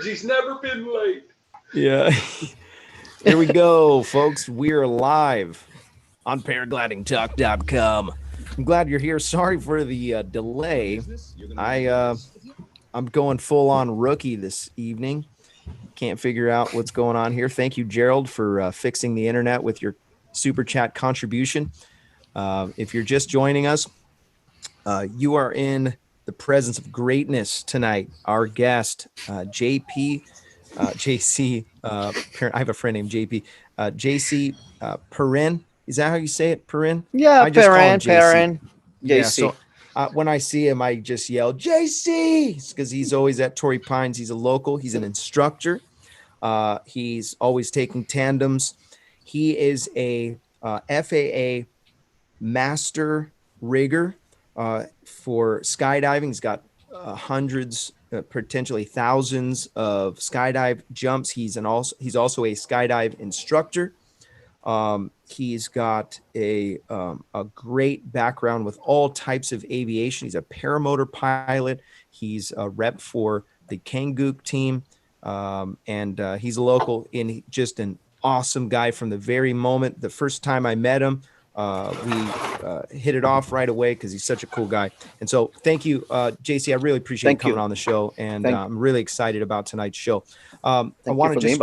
He's never been late. Yeah. Here we go, folks. We're live on paraglidingtalk.com. I'm glad you're here. Sorry for the delay. I'm going full on rookie this evening. Can't figure out what's going on here. Thank you, Gerald, for fixing the internet with your super chat contribution. If you're just joining us, you are in the presence of greatness tonight. Our guest, JC, I have a friend named JP, JC Perren. Is that how you say it, Perren? Yeah, I just call him Perren. Yeah, JC. so when I see him, I just yell, JC, because he's always at Torrey Pines. He's a local. He's an instructor. He's always taking tandems. He is a FAA master rigger for skydiving. He's got hundreds, potentially thousands of skydive jumps. He's also a skydive instructor. He's got a great background with all types of aviation. He's a paramotor pilot. He's a rep for the Kangook team. And he's a local and just an awesome guy from the very moment. The first time I met him, we hit it off right away because he's such a cool guy. And so thank you, JC. I really appreciate you coming on the show. And I'm really excited about tonight's show. I want to just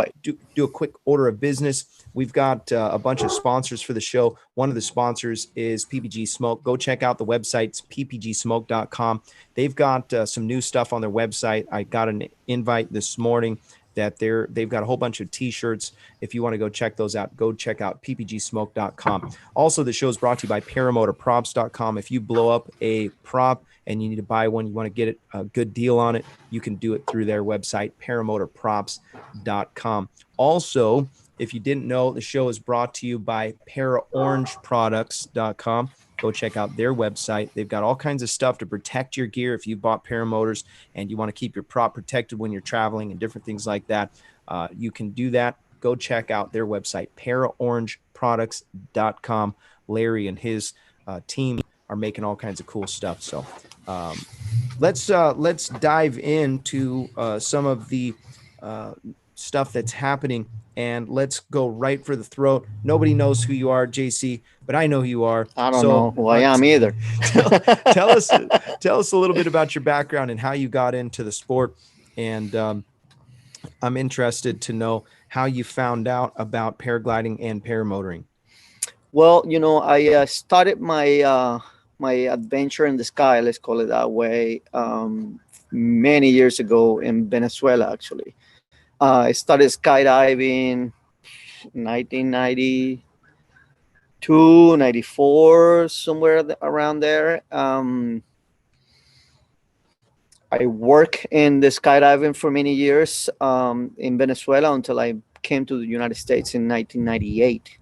do a quick order of business. We've got a bunch of sponsors for the show. One of the sponsors is PPG Smoke. Go check out the website. It's ppgsmoke.com. They've got some new stuff on their website. I got an invite this morning that they've got a whole bunch of t-shirts. If you want to go check those out, go check out ppgsmoke.com. Also, the show is brought to you by paramotorprops.com. If you blow up a prop and you need to buy one, you want to get a good deal on it, you can do it through their website, paramotorprops.com. Also, if you didn't know, the show is brought to you by paraorangeproducts.com. Go check out their website. They've got all kinds of stuff to protect your gear if you bought paramotors and you want to keep your prop protected when you're traveling and different things like that. You can do that. Go check out their website, paraorangeproducts.com. Larry and his team are making all kinds of cool stuff. So let's dive into some of the stuff that's happening, and let's go right for the throat. Nobody knows who you are, JC, but I know who you are. I don't know who I am either. tell us a little bit about your background and how you got into the sport. And I'm interested to know how you found out about paragliding and paramotoring. Well, I started my my adventure in the sky, let's call it that way, many years ago in Venezuela, actually. I started skydiving 1992, 94, somewhere around there. I worked in the skydiving for many years in Venezuela until I came to the United States in 1998.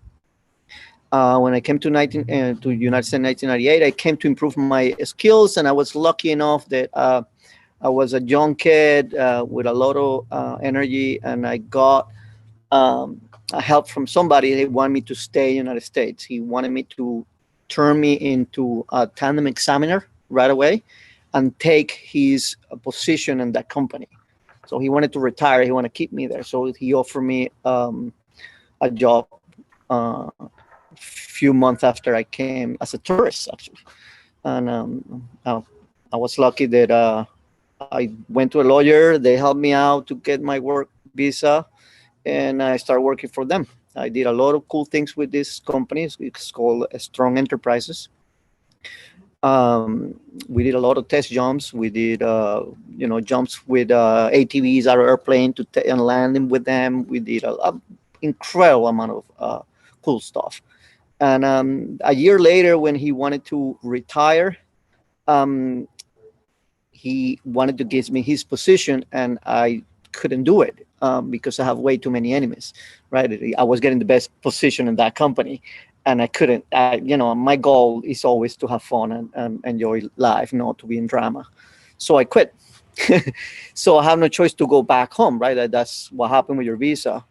When I came to United States in 1998, I came to improve my skills, and I was lucky enough that I was a young kid with a lot of energy, and I got help from somebody. They wanted me to stay in the United States. He wanted me to turn me into a tandem examiner right away and take his position in that company. So he wanted to retire. He wanted to keep me there. So he offered me a job a few months after I came as a tourist, actually. And I was lucky that I went to a lawyer. They helped me out to get my work visa, and I started working for them. I did a lot of cool things with this company. It's called Strong Enterprises. We did a lot of test jumps. We did, jumps with ATVs out of airplane and landing with them. We did an incredible amount of cool stuff. And a year later, when he wanted to retire, he wanted to give me his position, and I couldn't do it because I have way too many enemies, right? I was getting the best position in that company, and I couldn't. My goal is always to have fun and enjoy life, not to be in drama. So I quit. So I have no choice to go back home, right? That's what happened with your visa.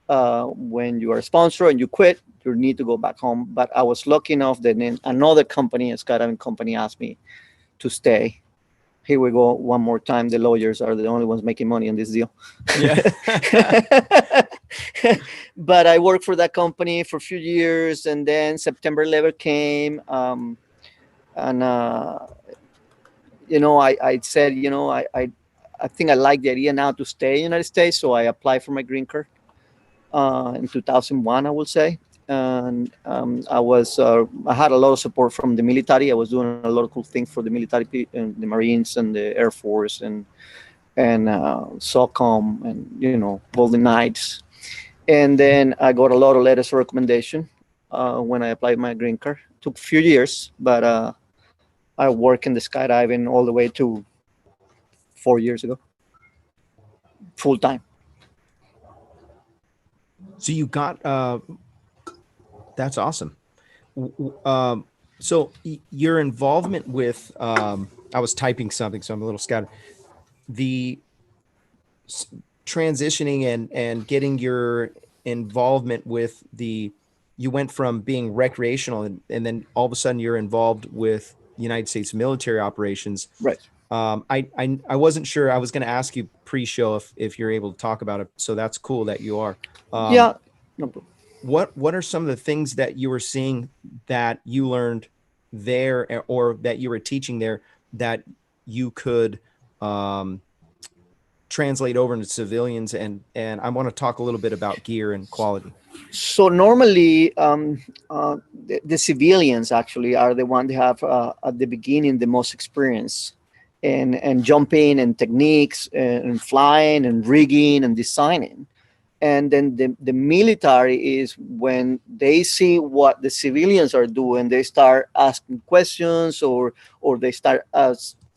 When you are a sponsor and you quit, you need to go back home. But I was lucky enough that then another company, a skydiving company, asked me to stay. here we go one more time. The lawyers are the only ones making money on this deal. Yeah. But I worked for that company for a few years, and then September 11 came, and I said, I think I like the idea now to stay in the United States, so I applied for my green card in 2001, I would say. And I had a lot of support from the military. I was doing a lot of cool things for the military, and the Marines and the Air Force, and SOCOM, and Golden Knights. And then I got a lot of letters of recommendation when I applied my green card. Took a few years, but I worked in the skydiving all the way to 4 years ago, full time. So you got that's awesome. So your involvement with I was typing something, so I'm a little scattered. The transitioning and getting your involvement with you went from being recreational and then all of a sudden you're involved with United States military operations. Right. I wasn't sure. I was going to ask you pre-show if you're able to talk about it. So that's cool that you are. Yeah. No problem. What are some of the things that you were seeing that you learned there or that you were teaching there that you could translate over into civilians? And I want to talk a little bit about gear and quality. So normally, the civilians actually are the one that have at the beginning the most experience and jumping and techniques and flying and rigging and designing. And then the military is when they see what the civilians are doing, they start asking questions, or they start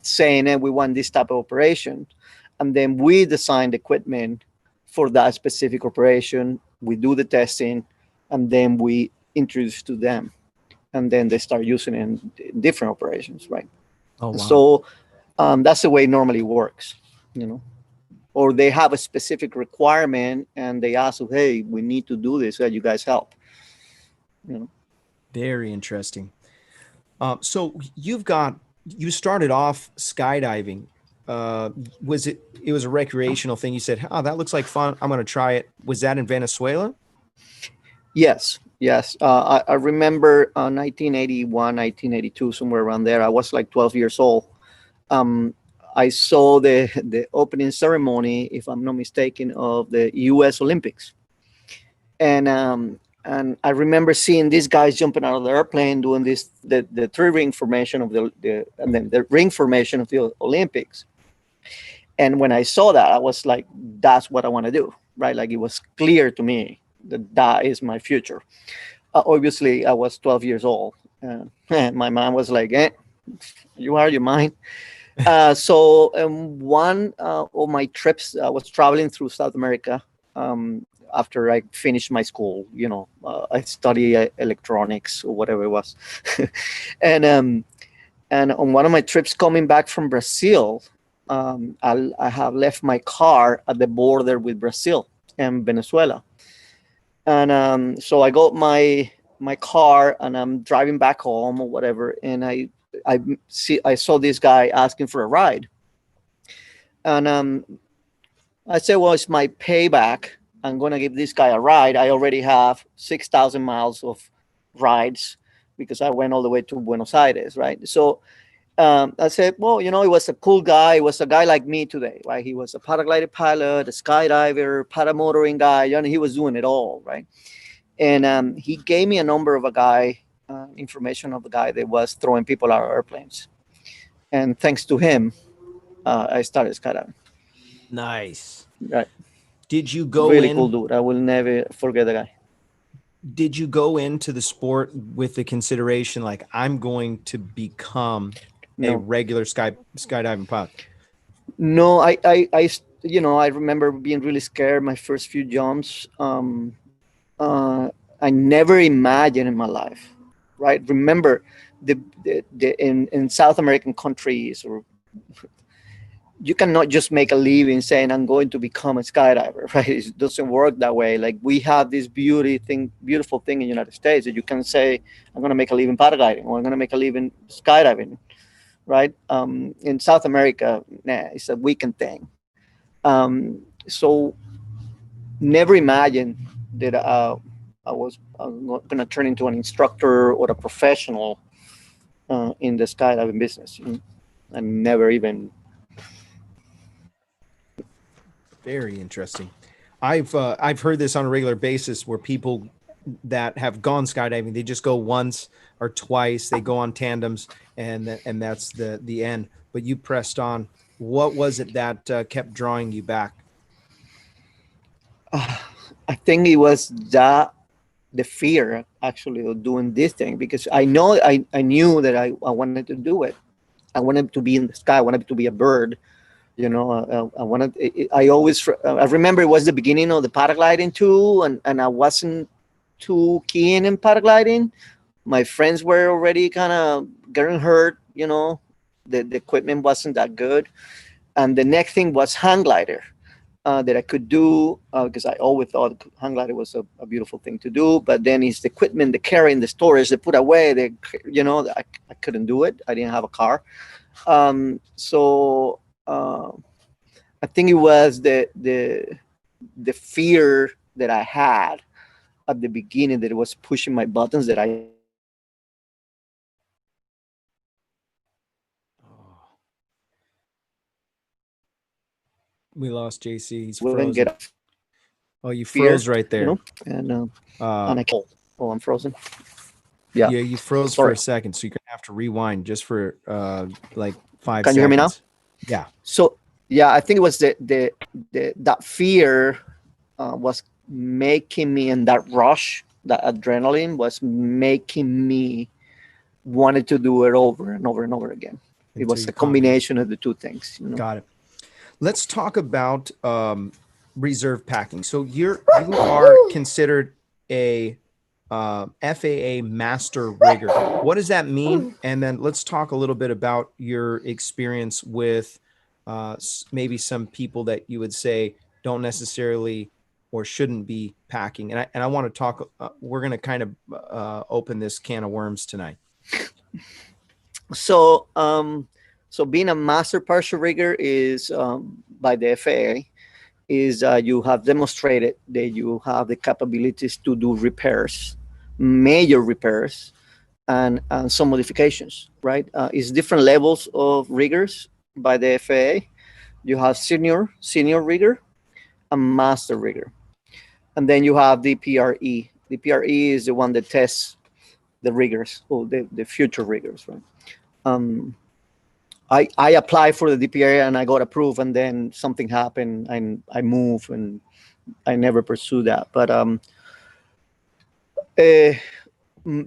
saying, hey, we want this type of operation. And then we design the equipment for that specific operation. We do the testing, and then we introduce to them, and then they start using it in different operations, right? Oh, wow. So that's the way it normally works, or they have a specific requirement and they ask, hey, we need to do this, you guys help. Very interesting. So you started off skydiving. It was a recreational thing. You said, oh, that looks like fun, I'm going to try it. Was that in Venezuela? Yes. I remember 1981, 1982, somewhere around there. I was like 12 years old. I saw the opening ceremony, if I'm not mistaken, of the U.S. Olympics, and I remember seeing these guys jumping out of the airplane doing the three ring formation of and then the ring formation of the Olympics. And when I saw that, I was like, that's what I want to do, right? Like, it was clear to me that is my future. Obviously, I was 12 years old. My mom was like, you are your mind. So one of my trips, I was traveling through South America after I finished my school. I studied electronics or whatever it was. and on one of my trips coming back from Brazil, I have left my car at the border with Brazil and Venezuela. And so I got my car and I'm driving back home or whatever, and I saw this guy asking for a ride, and I said, well, it's my payback. I'm gonna give this guy a ride. I already have 6,000 miles of rides because I went all the way to Buenos Aires, right? So I said, well, he was a cool guy. He was a guy like me today, right? He was a paraglider pilot, a skydiver, paramotoring guy. He was doing it all, right? And he gave me a number of a guy, information of the guy that was throwing people out of airplanes. And thanks to him, I started skydiving. Nice. Right. Did you go really in? Cool dude. I will never forget the guy. Did you go into the sport with the consideration like, I'm going to become a regular skydiving pilot? No, I remember being really scared my first few jumps. I never imagined in my life, right? Remember, in South American countries, or you cannot just make a living saying I'm going to become a skydiver, right? It doesn't work that way. Like, we have this beautiful thing in the United States that you can say, I'm going to make a living paragliding, or I'm going to make a living skydiving, right? In South America, nah, it's a weekend thing. So never imagined that I was going to turn into an instructor or a professional in the skydiving business. I never even. Very interesting. I've heard this on a regular basis where people that have gone skydiving, they just go once or twice. They go on tandems, and that's the end. But you pressed on. What was it that kept drawing you back? Uh, I think it was that the fear actually of doing this thing, because I knew that I wanted to do it. I wanted to be in the sky. I wanted to be a bird. I wanted. I always. I remember it was the beginning of the paragliding too, and I wasn't too keen in paragliding. My friends were already kind of getting hurt. The equipment wasn't that good. And the next thing was hang glider, that I could do, because I always thought hang glider was a beautiful thing to do. But then it's the equipment, the carrying, the storage, the put away. I couldn't do it. I didn't have a car. So I think it was the fear that I had at the beginning that it was pushing my buttons that I Oh, we lost JC. He's wouldn't frozen. get a Oh, you fear, froze right there. and Uh, I can't. Oh, I'm frozen. Yeah. yeah, you froze for a Sorry. second, so you're gonna have to rewind just for like five Can you hear me now? seconds. Yeah. So yeah, I think it was the that fear was making me, and that rush, that adrenaline was making me wanted to do it over and over and over again. It Until was you a caught me. combination of the two things. Got it. Let's talk about reserve packing. So you are considered a FAA master rigger. What does that mean? And then let's talk a little bit about your experience with maybe some people that you would say don't necessarily or shouldn't be packing. And I want to talk. We're going to kind of open this can of worms tonight. So, so being a master partial rigger is, by the FAA, is you have demonstrated that you have the capabilities to do repairs, major repairs, and some modifications. Right? It's different levels of riggers by the FAA. You have senior rigger, and master rigger, and then you have the PRE. The PRE is the one that tests the riggers, or the future riggers. Right? Um, I applied for the DPA and I got approved, and then something happened and I moved and I never pursued that. But uh,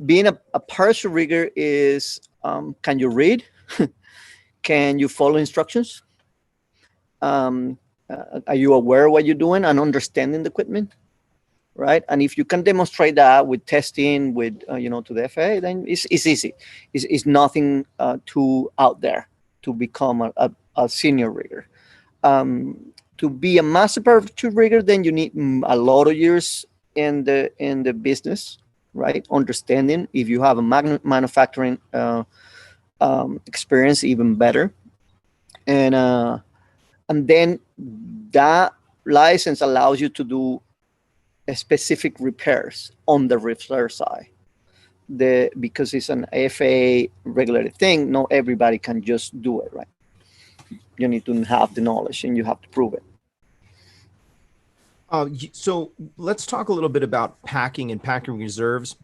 being a partial rigger is, can you read? Can you follow instructions? Are you aware of what you're doing and understanding the equipment? Right. And if you can demonstrate that with testing, with to the FAA, then it's easy. It's nothing too out there to become a senior rigger. To be a master partial rigger, then you need a lot of years in the business, right? Understanding. If you have a manufacturing experience, even better. And then that license allows you to do specific repairs on the repair side. Because it's an FAA regulated thing, not everybody can just do it, right? You need to have the knowledge and you have to prove it. So let's talk a little bit about packing and packing reserves.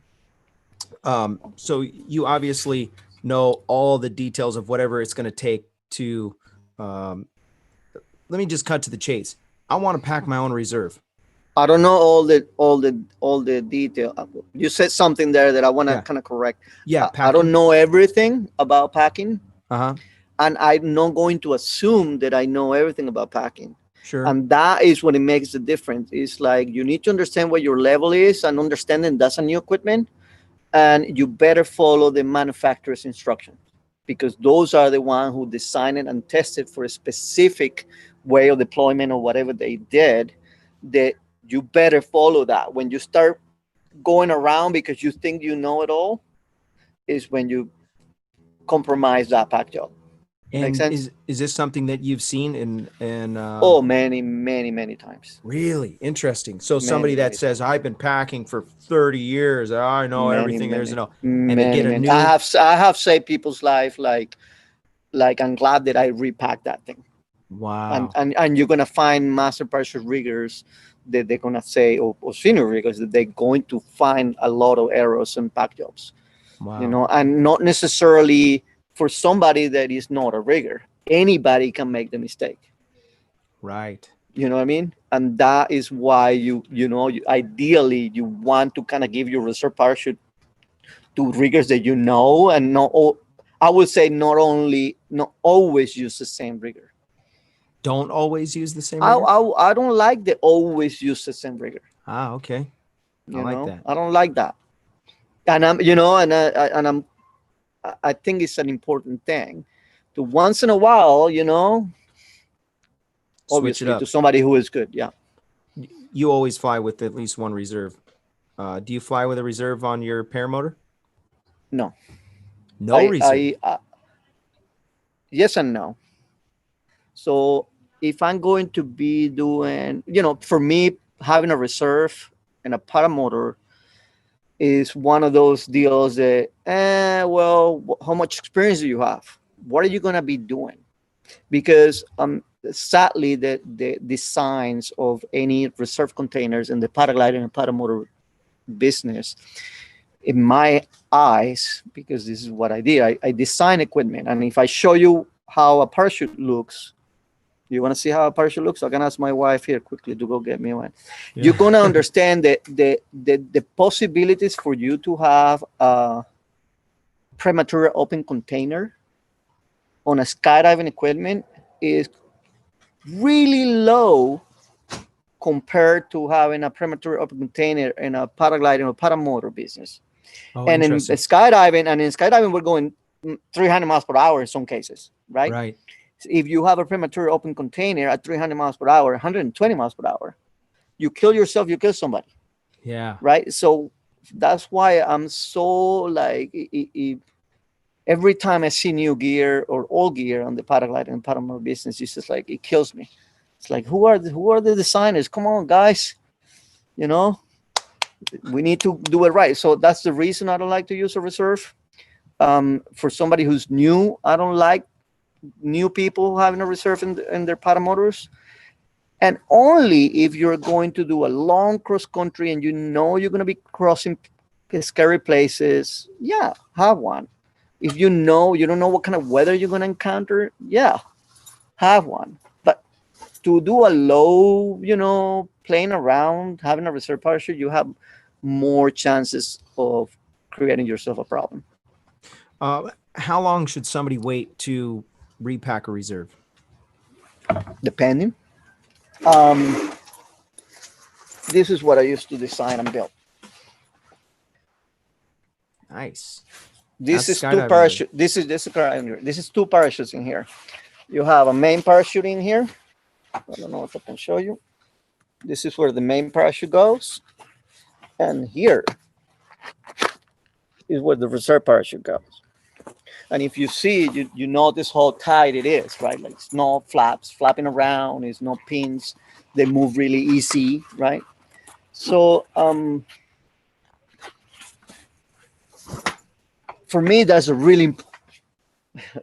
So you obviously know all the details of whatever it's going to take to. Um, Let me just cut to the chase. I want to pack my own reserve. I don't know all the detail. You said something there that I want to Yeah, kind of correct. yeah, I don't packing. know everything about packing, Uh huh. and I'm not going to assume that I know everything about packing. Sure. And that is what it makes the difference. It's like you need to understand what your level is and understanding that's a new equipment, and you better follow the manufacturer's instructions, because those are the ones who design it and test it for a specific way of deployment or whatever they did. That you better follow that. When you start going around because you think you know it all, is when you compromise that pack job. Make And sense? is this something that you've seen in Oh, many, many, many times. really interesting? So somebody Many, that many says, times. "I've been packing for 30 years. I know Many, everything there's to many, know," and they many, get a many. new I have saved people's life. Like I'm glad that I repacked that thing. And wow, and you're gonna find master parachute riggers that they're gonna say, or senior riggers, that they're going to find a lot of errors and pack jobs. wow, And not necessarily for somebody that is not a rigger. Anybody can make the mistake. right. You know what I mean? And that is why ideally you want to kind of give your reserve parachute to riggers that you know, and not all. I would say not always use the same rigger. Don't always use the same rigger. I don't like the always use the same rigger. Ah, okay. I like that. I don't like that. And I'm you know and I think it's an important thing to once in a while, Switch it obviously to up. somebody who is good. Yeah. You always fly with at least one reserve. Do you fly with a reserve on your paramotor? No. No reserve. Yes and no. So if I'm going to be doing, for me, having a reserve and a paramotor is one of those deals that, well, how much experience do you have? What are you going to be doing? Because sadly, the designs of any reserve containers in the paragliding and paramotor business, in my eyes, because this is what I did, I design equipment. And if I show you how a parachute looks, you want to see how a parachute looks? I can ask my wife here quickly to go get me one. Yeah. You're going to understand that the possibilities for you to have a premature open container on a skydiving equipment is really low compared to having a premature open container in a paragliding or paramotor business. Oh, And in interesting. skydiving, we're going 300 miles per hour in some cases, right? Right. If you have a premature open container at 300 miles per hour, 120 miles per hour, you kill yourself, you kill somebody, Yeah. right? So that's why I'm so like, every time I see new gear or old gear on the paragliding and paramotor business, it's just like, it kills me. It's like, who are the designers? Come on, guys. You know, we need to do it right. So that's the reason I don't like to use a reserve. For somebody who's new, I don't like new people having a reserve in their paramotors. And only if you're going to do a long cross country and you're going to be crossing scary places, yeah, have one. If you don't know what kind of weather you're going to encounter, yeah, have one. But to do a low, playing around, having a reserve parachute, you have more chances of creating yourself a problem. How long should somebody wait to repack a reserve? Depending. Um, this is what I used to design and build. Nice. This That's is two skydiving good. parachute. This is two parachutes in here. You have a main parachute in here. I don't know if I can show you. This is where the main parachute goes, and here is where the reserve parachute goes. And if you see, you notice how tight it is, right? Like it's no flaps flapping around. It's no pins. They move really easy, right? So for me, that's a really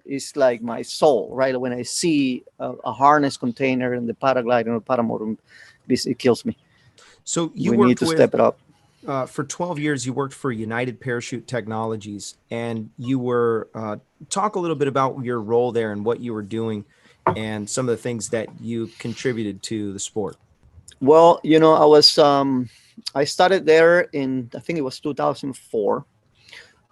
it's like my soul, right? When I see a harness container in the paragliding or paramotor, it kills me. So you We need worked to with step it up. for 12 years. You worked for United Parachute Technologies, and you were talk a little bit about your role there and what you were doing, and some of the things that you contributed to the sport. Well, I started there in, I think it was 2004.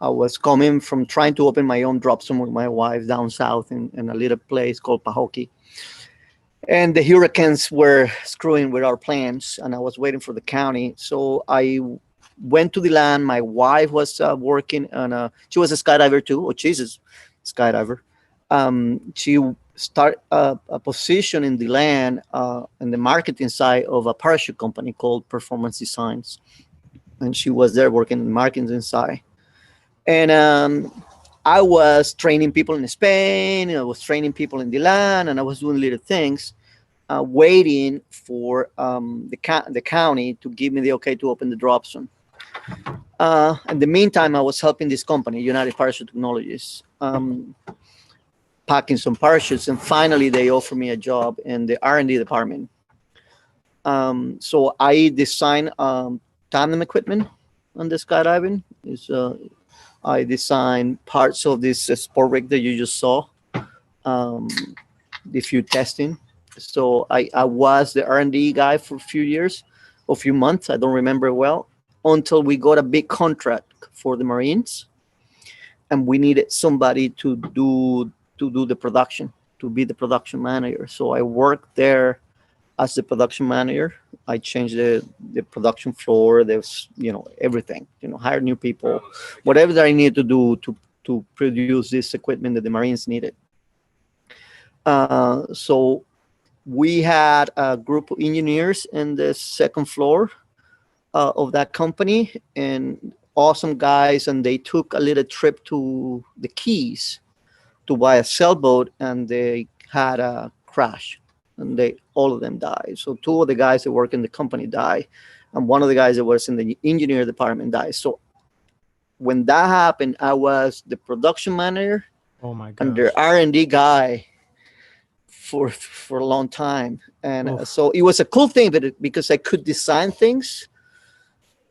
I was coming from trying to open my own drop zone with my wife down south in a little place called Pahoki. And the hurricanes were screwing with our plans, and I was waiting for the county. So I went to the land. My wife was working she was a skydiver too. Oh, Jesus, skydiver. She started a position in the land, in the marketing side of a parachute company called Performance Designs. And she was there working in the marketing side. And I was training people in Spain, and I was training people in the land, and I was doing little things, waiting for the county to give me the okay to open the drop zone. In the meantime, I was helping this company, United Parachute Technologies, packing some parachutes, and finally they offered me a job in the R&D department. So I design tandem equipment on the skydiving. I design parts of this sport rig that you just saw, um, the few testing. So I was the R&D guy for a few years, a few months. I don't remember well, until we got a big contract for the Marines, and we needed somebody to do the production, to be the production manager. So I worked there as the production manager. I changed the production floor. There's everything. Hire new people, whatever that I needed to do to produce this equipment that the Marines needed. So we had a group of engineers in the second floor of that company, and awesome guys, and they took a little trip to the Keys to buy a sailboat, and they had a crash, and they all of them died. So two of the guys that work in the company died, and one of the guys that was in the engineer department died. So when that happened, I was the production manager Oh my and gosh. the R&D guy for a long time. And Oof. so it was a cool thing, because I could design things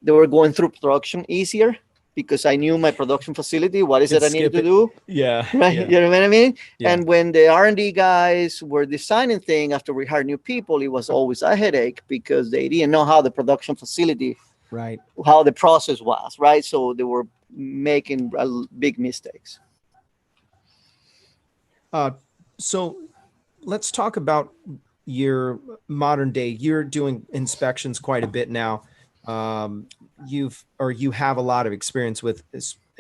that were going through production easier, because I knew my production facility, what is Could it I needed skip to it. do, Yeah. right? Yeah. You know what I mean? Yeah. And when the R&D guys were designing things after we hired new people, it was always a headache, because they didn't know how the production facility, Right. how the process was, right? So they were making big mistakes. Uh, so let's talk about your modern day. You're doing inspections quite a bit now. Um, you have a lot of experience with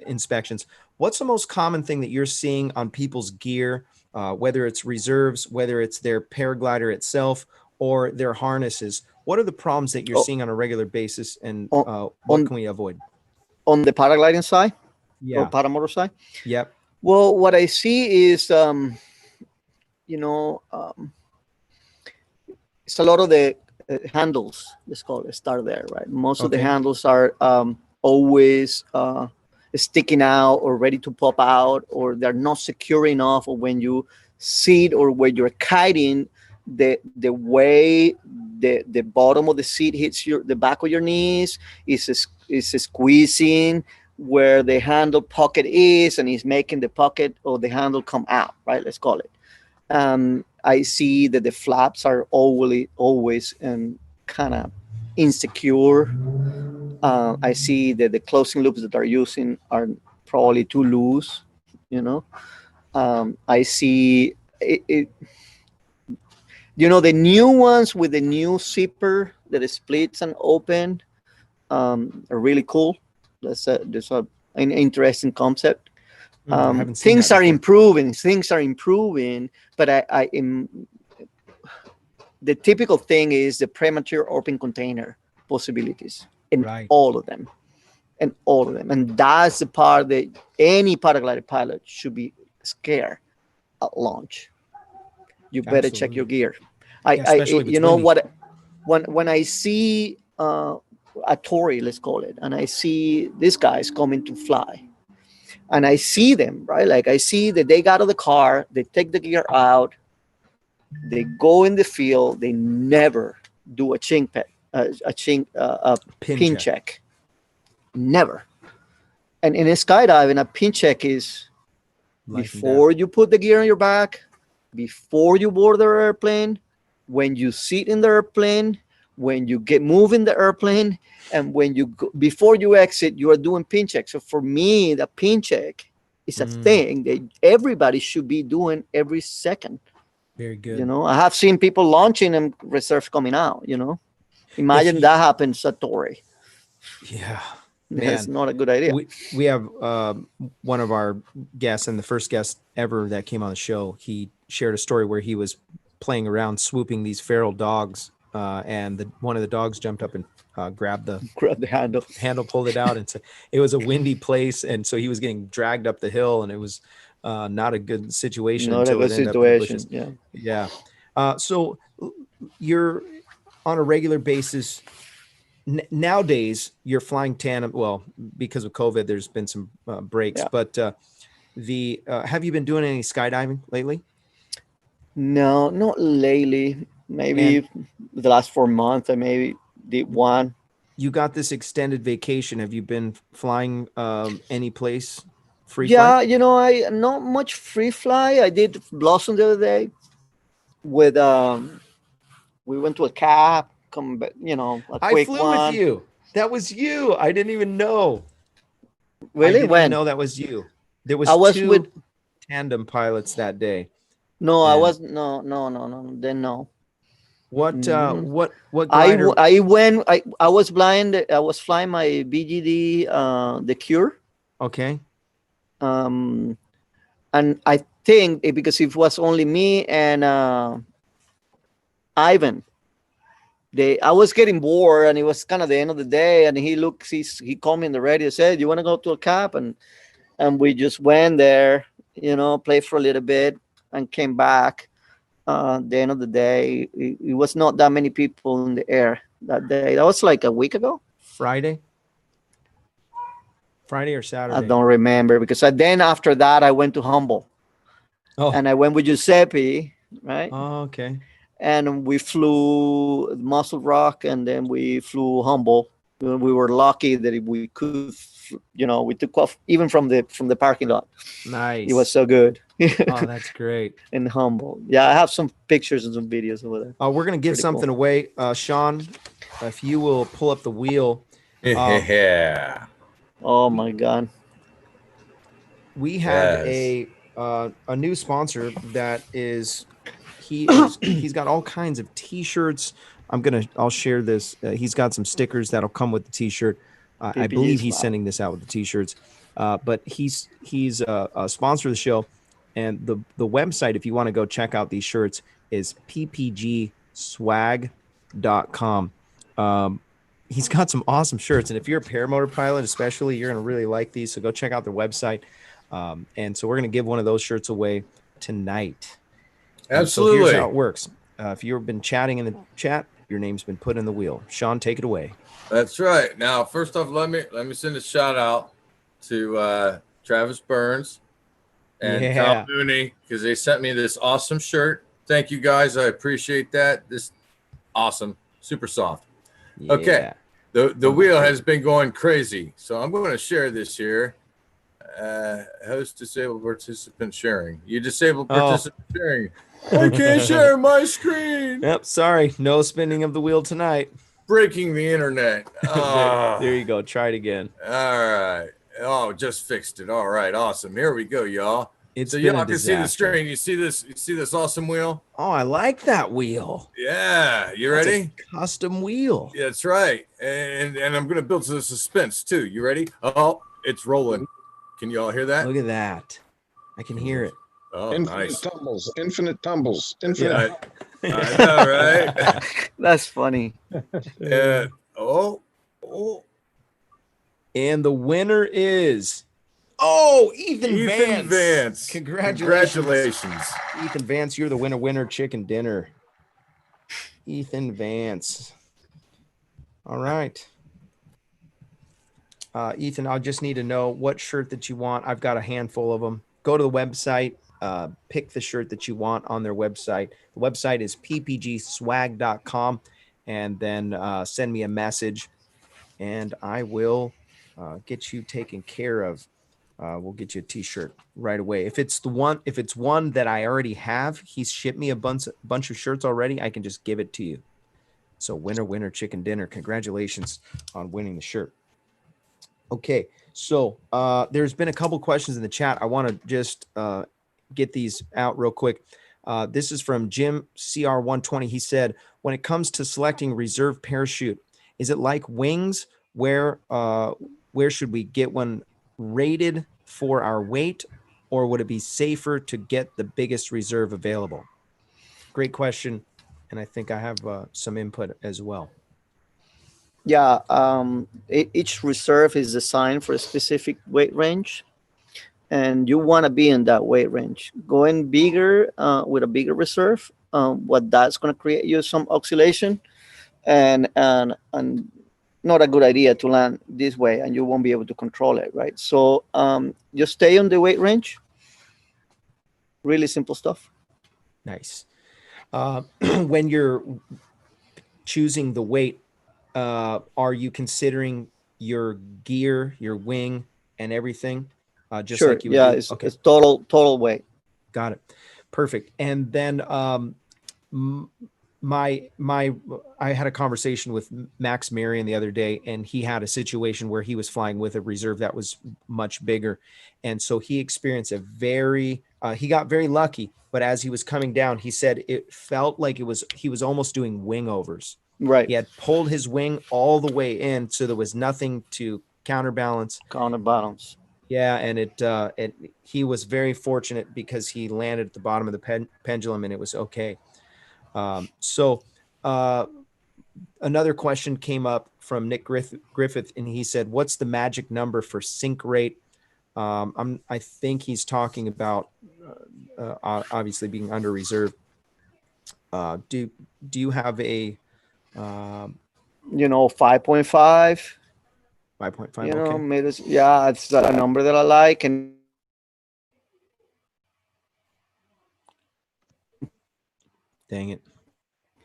inspections. What's the most common thing that you're seeing on people's gear, whether it's reserves, whether it's their paraglider itself, or their harnesses? What are the problems that you're Oh, seeing on a regular basis, and on what on can we avoid? on the paragliding side or Yeah. paramotor side. Yep. Well, what I see is, you know, um, it's a lot of the handles. Let's call it start there, right? Most of the Okay. handles are always sticking out or ready to pop out, or they're not secure enough. Or when you sit or when you're kiting, the way the bottom of the seat hits the back of your knees is squeezing where the handle pocket is, and is making the pocket or the handle come out, right? Let's call it. I see that the flaps are always kind of insecure. I see that the closing loops that are using are probably too loose. You know, I see the new ones with the new zipper that splits and open are really cool. That's an interesting concept. I haven't seen Things that are before. improving. Things are improving, but I am the typical thing is the premature open container possibilities in Right. all of them, and that's the part that any paraglider pilot should be scared at launch. You better check your Absolutely. gear. Yeah, especially if it's You know windy. what? When I see a Torrey, let's call it, and I see these guys coming to fly, and I see them, right? Like I see that they got out of the car, they take the gear out, they go in the field, they never do a chink pet, a Pin pin check. check, never. And in a skydiving, a pin check is Life and death. before you put the gear on your back, before you board the airplane, when you sit in the airplane, when you get moving the airplane, and when you go, before you exit, you are doing pin check. So for me, the pin check is a Mm, thing that everybody should be doing every second. very good. I have seen people launching and reserves coming out. If Imagine you, that happens at Torrey. yeah, That's man, not a good idea. we have one of our guests, and the first guest ever that came on the show. He shared a story where he was playing around swooping these feral dogs and one of the dogs jumped up and grabbed the Grab the handle. pulled it out, and so it was a windy place, and so he was getting dragged up the hill, and it was not a good situation Not a until good it ended up in the bushes. situation. Yeah. Yeah. So you're on a regular basis nowadays. You're flying tandem. Well, because of COVID, there's been some breaks, Yeah. but have you been doing any skydiving lately? No, not lately. And Maybe the last 4 months, I maybe did one. you got this extended vacation. Have you been flying any place free flight? Yeah, I not much free fly. I did Blossom the other day with we went to a cab, come back, a I quick flew with one. you. That was you. I didn't even know. I Really? didn't even When? know that was you. There I was was with two tandem pilots that day. no, I And was no. Then no. what Mm. glider? I went I was blind. I was flying my BGD the Cure. Okay. Um and I think because it was only me and Ivan. I was getting bored, and it was kind of the end of the day, and he called me in the radio, said, "You want to go to a cap?" And we just went there, played for a little bit, and came back. The end of the day, it was not that many people in the air that day. That was like a week ago. Friday? Friday or I Saturday? don't remember because then after that I went to Humble, Oh. and I went with Giuseppe, right? Oh, okay. And we flew Muscle Rock, and then we flew Humble. We were lucky that we could, we took off even from the parking lot. It was Nice. so good. Oh, that's great. And Humble. Yeah, I have some pictures and some videos over there. We're gonna give Pretty something cool. away. Sean, if you will pull up the wheel. Yeah. Oh my God. We have Yes. a new sponsor that he's got all kinds of t-shirts. I'll share this. He's got some stickers that'll come with the t-shirt. I PPG believe he's swag. sending this out with the t-shirts. But he's a sponsor of the show, and the website, if you want to go check out these shirts, is ppgswag.com. He's got some awesome shirts, and if you're a paramotor pilot especially, you're going to really like these, so go check out their website. And so we're going to give one of those shirts away tonight. Absolutely. So here's how it works. If you've been chatting in the chat, your name's been put in the wheel. Sean, take it away. That's right. Now, first off, let me send a shout out to Travis Burns and Kyle Mooney, because they sent me this awesome shirt. Thank you guys. I appreciate that. This awesome, super soft. Yeah. Okay. The wheel has been going crazy, so I'm going to share this here. Host disabled participant sharing. You disabled participant sharing. I can't share my screen. Yep, sorry. No spinning of the wheel tonight. Breaking the internet. There you go. Try it again. All right. Oh, just fixed it. All right. Awesome. Here we go, y'all. So y'all can see the screen. You see this? You see this awesome wheel? Oh, I like that wheel. Yeah. You ready? Custom wheel. Yeah, that's right. And I'm going to build some suspense too. You ready? Oh, it's rolling. Can you all hear that? Look at that. I can hear it. Oh, infinite tumbles, infinite tumbles, infinite. Yeah, I know, right? That's funny. Yeah. And the winner is Ethan Vance. Congratulations. Ethan Vance, you're the winner, chicken dinner. Ethan Vance. All right. Ethan, I'll just need to know what shirt that you want. I've got a handful of them. Go to the website, pick the shirt that you want on their website. The website is ppgswag.com, and then send me a message, and I will get you taken care of. We'll get you a t-shirt right away. If it's one that I already have, he's shipped me a bunch of shirts already, I can just give it to you. So winner, chicken dinner. Congratulations on winning the shirt. Okay, so there's been a couple questions in the chat. I want to just get these out real quick. This is from Jim CR120. He said, when it comes to selecting reserve parachute, is it like wings? Where should we get one rated for our weight, or would it be safer to get the biggest reserve available? Great question. and I think I have some input as well. Yeah, each reserve is designed for a specific weight range, and you want to be in that weight range. Going bigger with a bigger reserve, what that's going to create you some oscillation, and not a good idea to land this way, and you won't be able to control it, right? So just stay on the weight range. Really simple stuff. Nice. When you're choosing the weight, are you considering your gear, your wing, and everything? Just Sure. like you would Yeah, do? it's, Okay, it's total weight. got it. Perfect. And then I had a conversation with Max Marion the other day, and he had a situation where he was flying with a reserve that was much bigger. And so he experienced he got very lucky, but as he was coming down, he said it felt like he was almost doing wing overs. Right. He had pulled his wing all the way in, so there was nothing to counterbalance. Counterbalance. Yeah, and he was very fortunate because he landed at the bottom of the pendulum, and it was okay. Another question came up from Nick Griffith, and he said, "What's the magic number for sink rate?" I think he's talking about obviously being under reserve. Do you have a 5.5. 5.5? You know, Okay. maybe yeah, it's a number that I like, and Dang it,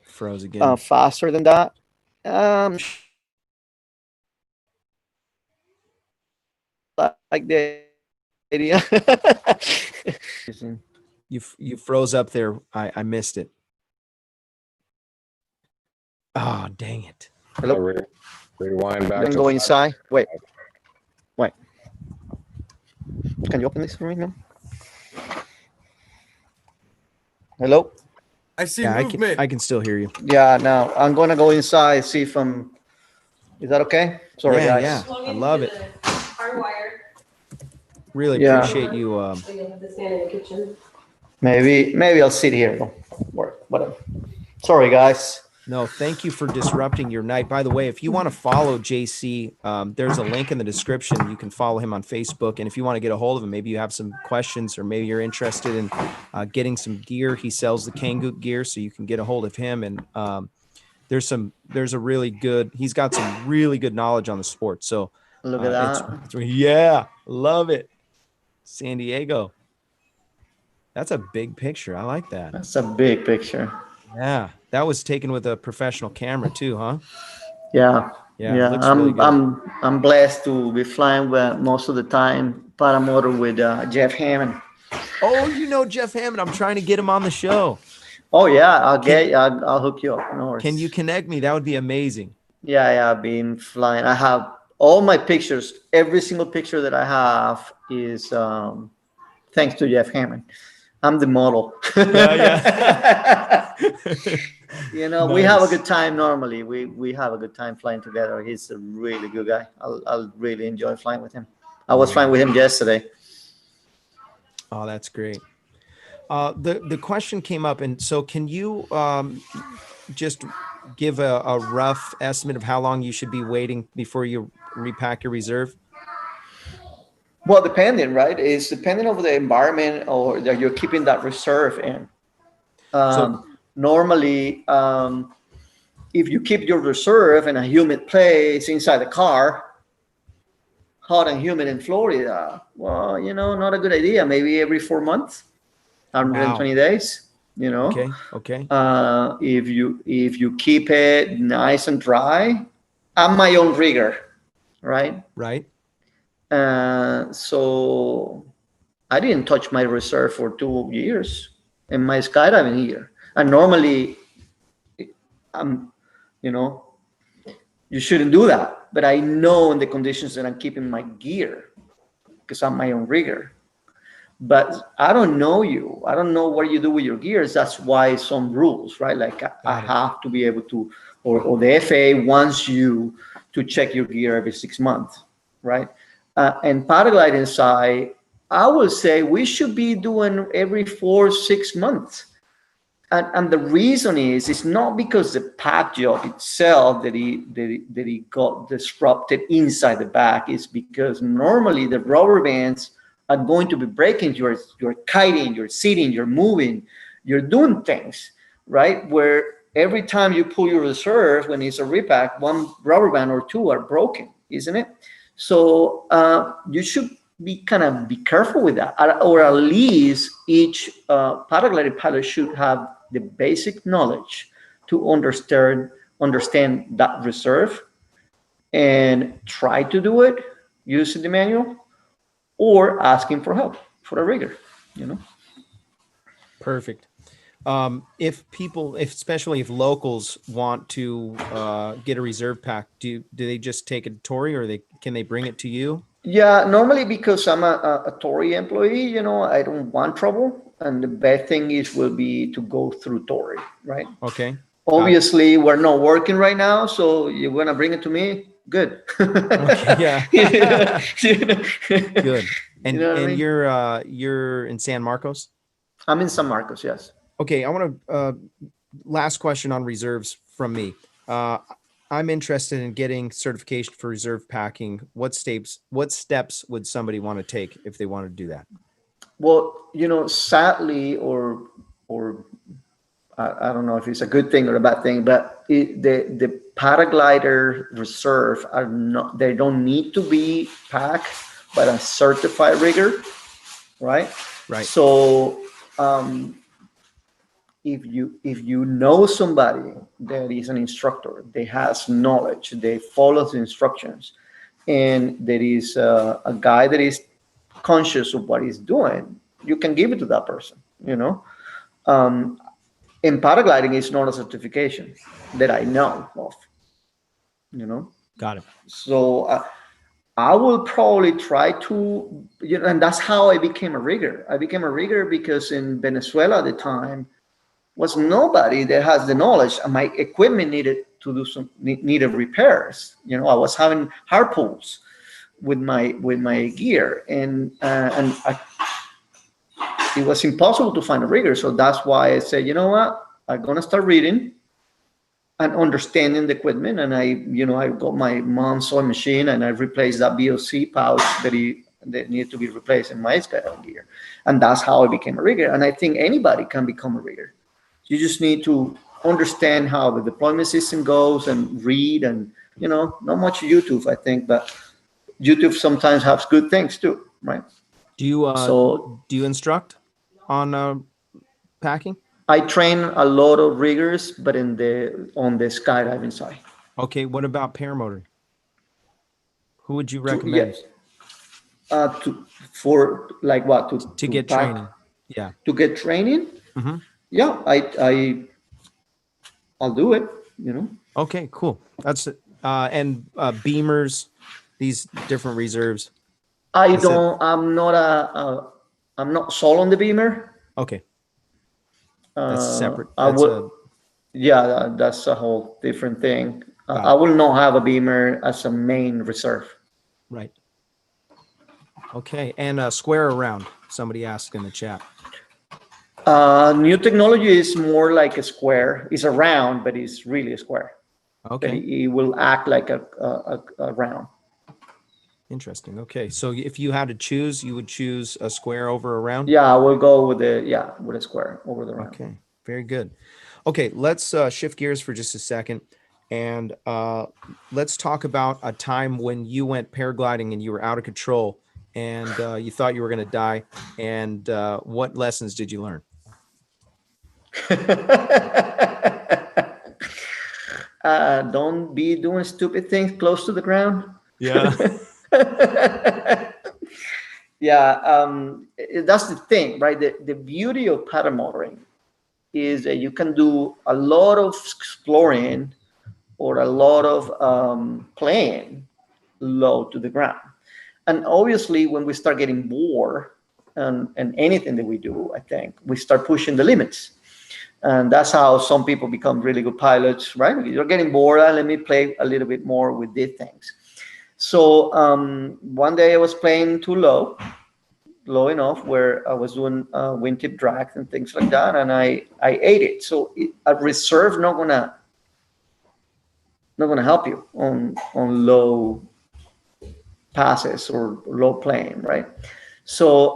froze again. faster than that. Like the idea. You froze up there. I missed it. Oh, dang it. Hello? Rewind back. Then to go 5. inside. Wait. Can you open this for me now? Hello? I see Yeah, movement. I can still hear you. Yeah, now I'm gonna go inside, see if is that okay? Sorry, Yeah, guys. yeah. I love it. Hardwired. Really Yeah. appreciate you. So you'll have to stand in the kitchen. Maybe I'll sit here. Don't worry, whatever. Sorry, guys. No, thank you for disrupting your night. By the way, if you want to follow JC, there's a link in the description. You can follow him on Facebook. And if you want to get a hold of him, maybe you have some questions, or maybe you're interested in getting some gear. He sells the Kangook gear, so you can get a hold of him. And he's got some really good knowledge on the sport. So Look at that. Yeah, love it. San Diego. That's a big picture. I like that. That's a big picture. Yeah, that was taken with a professional camera too, huh? Yeah. Yeah, looks really good. I'm blessed to be flying with most of the time paramotor with Jeff Hammond. Oh, you know Jeff Hammond. I'm trying to get him on the show. Oh yeah, I'll hook you up. No worries. Can you connect me? That would be amazing. Yeah, I've been flying. I have all my pictures. Every single picture that I have is thanks to Jeff Hammond. I'm the model. Yeah. We have a Nice. good time normally. We have a good time flying together. He's a really good guy. I'll really enjoy flying with him. I was flying with him yesterday. Oh, that's great. The question came up, and so can you just give a rough estimate of how long you should be waiting before you repack your reserve? Well, depending, right? It's depending on the environment or that you're keeping that reserve in. Normally, if you keep your reserve in a humid place inside the car, hot and humid in Florida, well, not a good idea. Maybe every 4 months, 120 days. Okay. If you keep it nice and dry, I'm my own rigger, right? Right. So I didn't touch my reserve for 2 years in my skydiving year. And normally, you shouldn't do that. But I know in the conditions that I'm keeping my gear because I'm my own rigger. But I don't know you. I don't know what you do with your gears. That's why some rules, right? Like I have to be able to, or the FAA wants you to check your gear every 6 months, right? And paragliding side, I would say we should be doing every 4-6 months. And the reason is it's not because the pack job itself that he got disrupted inside the back. It's because normally the rubber bands are going to be breaking. You're kiting, you're sitting, you're moving, you're doing things, right? Where every time you pull your reserve, when it's a repack, one rubber band or two are broken, isn't it? So you should be careful with that, or at least each paragliding pilot should have the basic knowledge to understand that reserve and try to do it using the manual or asking for help for a rigger, Perfect. Especially if locals want to get a reserve pack, do they just take it to Torrey, or can they bring it to you? Yeah, normally because I'm a Torrey employee, I don't want trouble. And the best thing will be to go through Torrey, right? Okay. Obviously, we're not working right now, so you want to bring it to me? Good. Okay, yeah. Good. And I mean? you're in San Marcos? I'm in San Marcos, yes. Okay, I want to last question on reserves from me. I'm interested in getting certification for reserve packing. What steps would somebody want to take if they want to do that? Well, sadly, or I don't know if it's a good thing or a bad thing, but the paraglider reserve they don't need to be packed by a certified rigger, right? Right. So if you know somebody that is an instructor, they has knowledge, they follow the instructions, and there is a guy that is conscious of what he's doing, you can give it to that person. In paragliding, it's not a certification that I know of. Got it. So I will probably try to, and that's how I became a rigger. I became a rigger because in Venezuela at the time was nobody that has the knowledge, and my equipment needed repairs. I was having hard pulls with my gear, and it was impossible to find a rigger. So that's why I said, you know what, I'm gonna start reading and understanding the equipment. And I got my mom's sewing machine, and I replaced that BOC pouch that needed to be replaced in my skydiving gear. And that's how I became a rigger. And I think anybody can become a rigger. You just need to understand how the deployment system goes and read, and not much YouTube, I think, but YouTube sometimes has good things too, right? Do you instruct on packing? I train a lot of riggers, but on the skydiving side. Okay, what about paramotoring? Who would you recommend? For like what? To get pack? training. Yeah. To get training? Mm-hmm. Yeah, I'll do it, Okay, cool. That's and beamers, these different reserves. I'm not sold on the beamer. Okay. That's separate. That's a whole different thing. I will not have a beamer as a main reserve. Right. Okay, and square around. Somebody asked in the chat. New technology is more like a square. It's a round, but it's really a square. Okay. It will act like a round. Interesting. Okay, so if you had to choose, you would choose a square over a round? Yeah, I will go with a square over the round. Okay, very good. Okay, let's shift gears for just a second, and let's talk about a time when you went paragliding and you were out of control, and you thought you were going to die, and what lessons did you learn? Don't be doing stupid things close to the ground. Yeah. That's the thing, right? The beauty of paramotoring is that you can do a lot of exploring or a lot of playing low to the ground. And obviously, when we start getting bored and anything that we do, I think we start pushing the limits. And that's how some people become really good pilots, right? You're getting bored, let me play a little bit more with these things. So one day I was playing too low, low enough where I was doing wingtip drags and things like that, and I ate it. So a reserve not gonna help you on low passes or low plane, right? So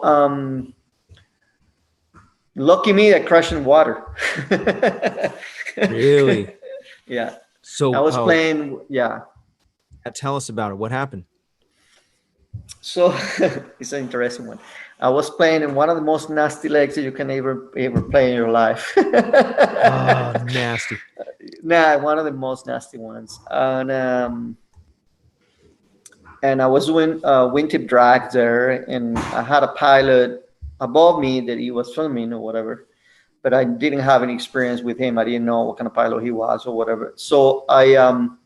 lucky me, I crashed in water. Really? Yeah. So I was playing. Yeah. Tell us about it. What happened? So it's an interesting one. I was playing in one of the most nasty legs that you can ever play in your life. Oh, nasty. Nah, one of the most nasty ones. And I was doing wingtip drags there, and I had a pilot above me that he was filming or whatever, but I didn't have any experience with him. I didn't know what kind of pilot he was or whatever. So I'm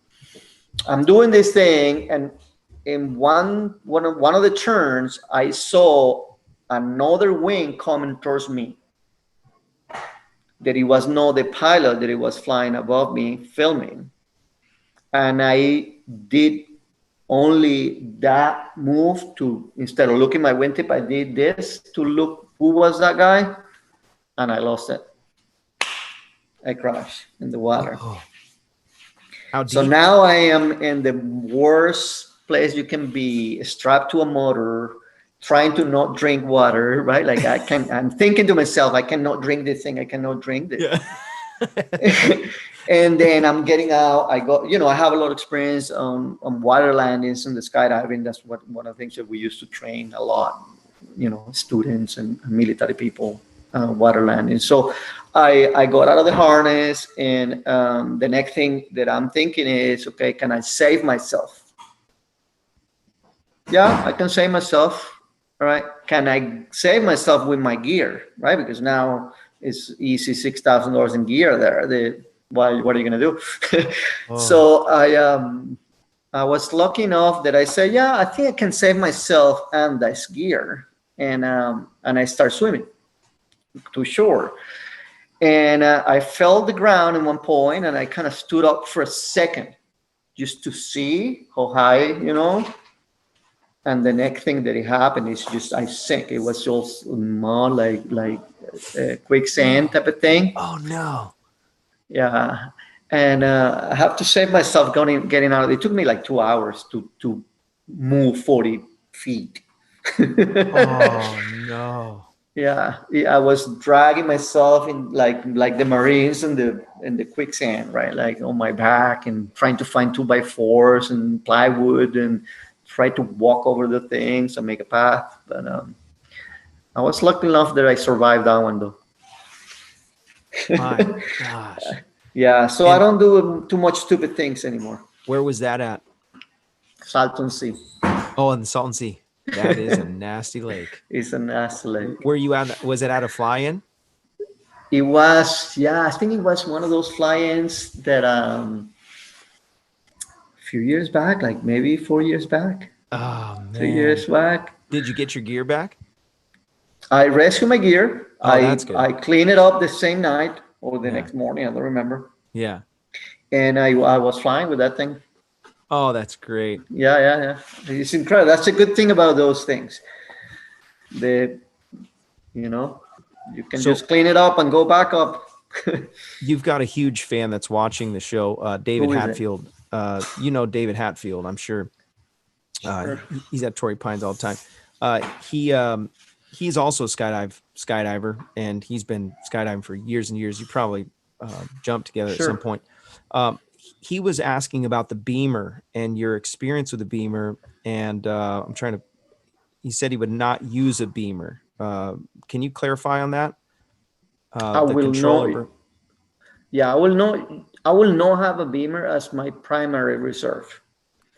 doing this thing, and in one of the turns, I saw another wing coming towards me. That it was not the pilot, that it was flying above me filming. And I did only that move to, instead of looking my wingtip, I did this to look who was that guy, and I lost it. I crashed in the water. Oh. How deep? So now I am in the worst place you can be, strapped to a motor, trying to not drink water, right? Like I'm thinking to myself, I cannot drink this thing. I cannot drink this. Yeah. And then I'm getting out. I have a lot of experience on water landings and the skydiving. That's one of the things that we used to train a lot, students and military people, water landing. So I got out of the harness, and the next thing that I'm thinking is, okay, can I save myself? Yeah, I can save myself. All right. Can I save myself with my gear? Right. Because now it's easy $6,000 in gear there. What are you going to do? Oh. So I was lucky enough that I said, yeah, I think I can save myself and this gear. And I start swimming to shore. And I felt the ground at one point, and I kind of stood up for a second just to see how high, And the next thing that happened is just I sank. It was just more like quicksand type of thing. Oh no! Yeah, and I have to save myself getting out of it. It took me like 2 hours to move 40 feet. Oh no! Yeah, I was dragging myself in like the Marines in the quicksand, right? Like on my back, and trying to find 2x4s and plywood and try to walk over the things and make a path. But I was lucky enough that I survived that one, though. My gosh. Yeah, so I don't do too much stupid things anymore. Where was that at? Salton Sea. Oh, in the Salton Sea. That is a nasty lake. It's a nasty lake. Where you at? Was it at a fly-in? It was, yeah, I think it was one of those fly-ins that a few years back, like maybe 4 years back. Oh, man. 3 years back. Did you get your gear back? I rescued my gear. Oh, that's good. I cleaned it up the same night or the next morning. I don't remember. Yeah. And I was flying with that thing. Oh, that's great. Yeah. It's incredible. That's a good thing about those things. You can just clean it up and go back up. You've got a huge fan that's watching the show, David Hatfield. David Hatfield, I'm sure. Sure. He's at Torrey Pines all the time. He's also a skydiver, and he's been skydiving for years and years. You probably jumped together at some point. He was asking about the beamer and your experience with the beamer, and he said he would not use a beamer. Can you clarify on that? I will not. Yeah, I will not have a beamer as my primary reserve.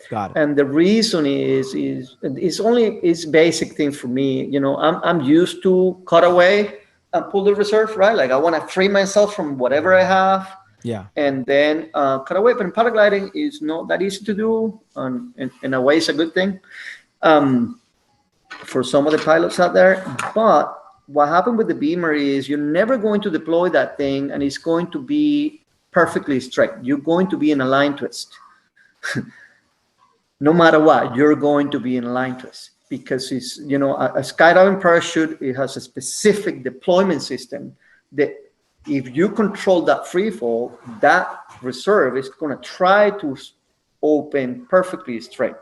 Got it. And the reason is it's basic thing for me. I'm used to cut away and pull the reserve, right? Like I want to free myself from whatever I have. Yeah. And then cut away. But in paragliding is not that easy to do. And in a way, it's a good thing for some of the pilots out there. But what happened with the beamer is you're never going to deploy that thing, and it's going to be perfectly straight. You're going to be in a line twist. No matter what, you're going to be in a line twist. because it's, you know, a skydiving parachute, it has a specific deployment system that if you control that free fall, that reserve is going to try to open perfectly straight.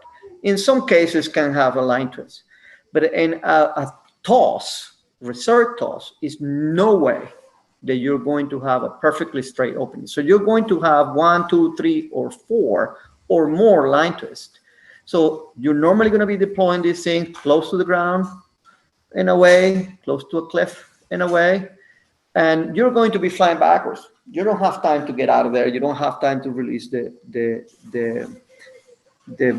In some cases can have a line twist, but in a toss, reserve toss, is no way that you're going to have a perfectly straight opening. So you're going to have 1, 2, 3, or 4 or more line twists. So you're normally going to be deploying these things close to the ground in a way, close to a cliff in a way, and you're going to be flying backwards. You don't have time to get out of there. You don't have time to release the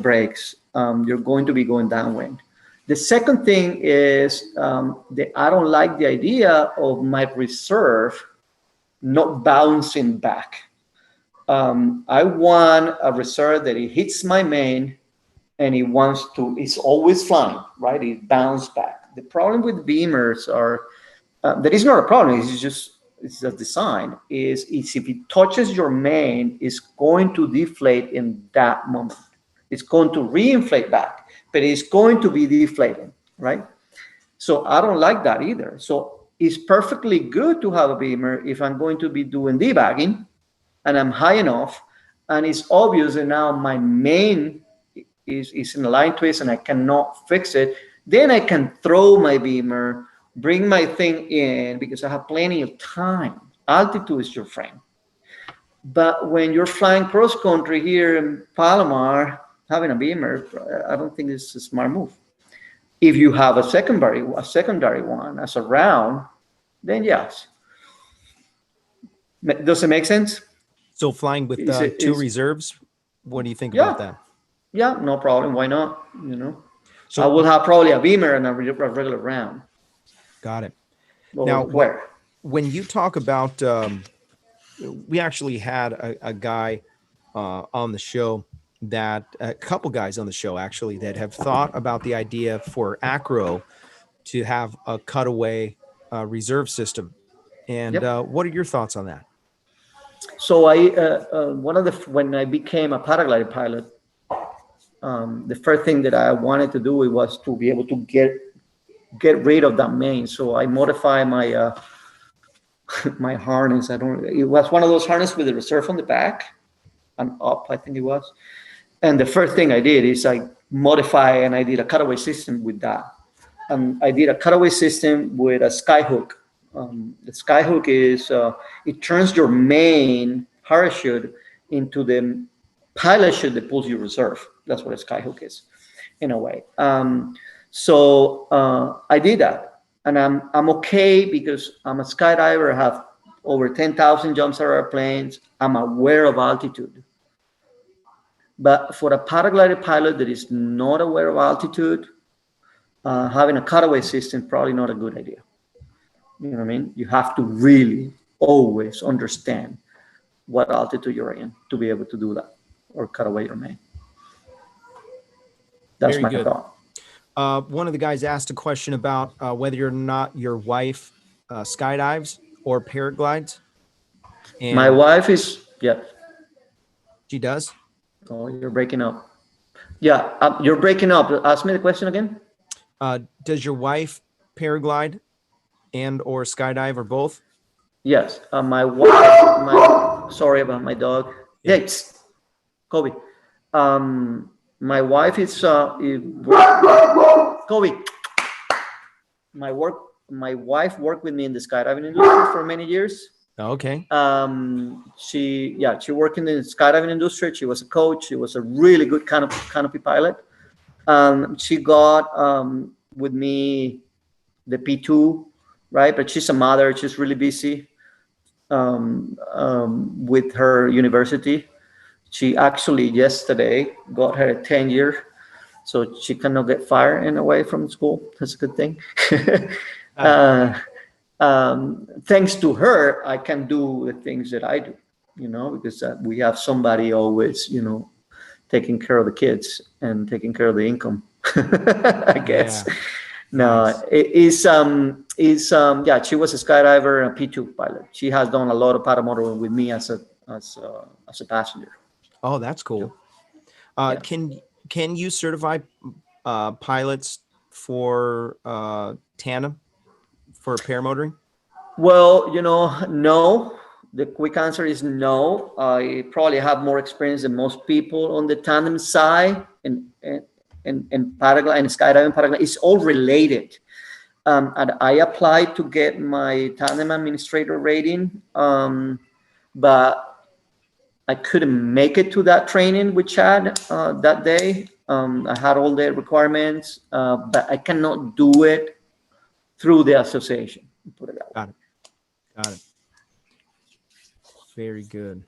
brakes. You're going to be going downwind. The second thing is that I don't like the idea of my reserve not bouncing back. I want a reserve that it hits my main and it wants to, it's always flying, right? It bounces back. The problem with beamers are, that is not a problem, it's a design, is if it touches your main, it's going to deflate in that moment. It's going to reinflate back, but it's going to be deflating, right? So I don't like that either. So it's perfectly good to have a beamer if I'm going to be doing debagging and I'm high enough and it's obvious that now my main is in a line twist and I cannot fix it, then I can throw my beamer, bring my thing in because I have plenty of time. Altitude is your friend. But when you're flying cross country here in Palomar, having a beamer, I don't think it's a smart move. If you have a secondary one as a round, then yes. Does it make sense? So flying with two reserves, what do you think about that? Yeah, no problem. Why not? You know, so I will have probably a beamer and a regular round. Got it. Well, now, where? When you talk about, we actually had a guy on the show a couple guys on the show actually that have thought about the idea for acro to have a cutaway reserve system. And what are your thoughts on that? So when I became a paragliding pilot, the first thing that I wanted to do was to be able to get rid of that main. So I modified my my harness. It was one of those harnesses with the reserve on the back and up, I think it was. And the first thing I did is I modified and I did a cutaway system with that. I did a cutaway system with a skyhook. The skyhook is, it turns your main parachute into the pilot chute that pulls your reserve. That's what a skyhook is, in a way. So I did that. And I'm okay because I'm a skydiver. I have over 10,000 jumps out of airplanes. I'm aware of altitude. But for a paraglider pilot that is not aware of altitude, having a cutaway system is probably not a good idea. You know what I mean? You have to really always understand what altitude you're in to be able to do that or cut away your main. That's Very my good. thought. One of the guys asked a question about whether or not your wife skydives or paraglides. And my wife is, yeah. She does? Oh, you're breaking up. Yeah, you're breaking up. Ask me the question again. Does your wife paraglide and or skydive or both? Yes. My wife, sorry about my dog. Yeah. Yes, Kobe. My wife is Kobe. My wife worked with me in the skydiving industry for many years. Okay. She worked in the skydiving industry. She was a coach. She was a really good canopy pilot. She got with me the P2, right? But she's a mother. She's really busy with her university. She actually yesterday got her 10-year, so she cannot get fired in a way from school. That's a good thing. Thanks to her, I can do the things that I do, because we have somebody always, taking care of the kids and taking care of the income, I guess. Yeah. No, Nice. She was a skydiver and a P2 pilot. She has done a lot of paramotoring with me as a passenger. Oh, that's cool. Yeah. Can you certify pilots for tandem for paramotoring? Well, no. The quick answer is no. I probably have more experience than most people on the tandem side, and paragliding and skydiving. Paragliding, it's all related. And I applied to get my tandem administrator rating, but I couldn't make it to that training with Chad that day. I had all the requirements, but I cannot do it through the association. Put it that way. Got it. Very good.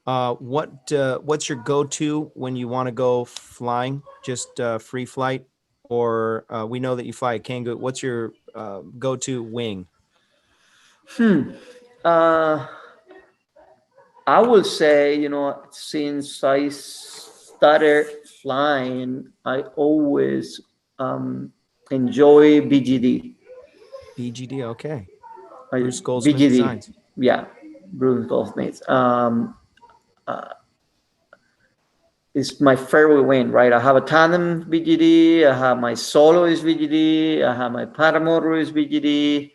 What's your go-to when you want to go flying? Just free flight, or we know that you fly a Kangook. What's your go-to wing? I will say, since I started flying, I always enjoy BGD. BGD, okay. I- Bruce Goldsmith BGD. Designs. Yeah, Bruce Goldsmith. It's my favorite wing, right? I have a tandem BGD. I have my solo is BGD. I have my paramotor is BGD.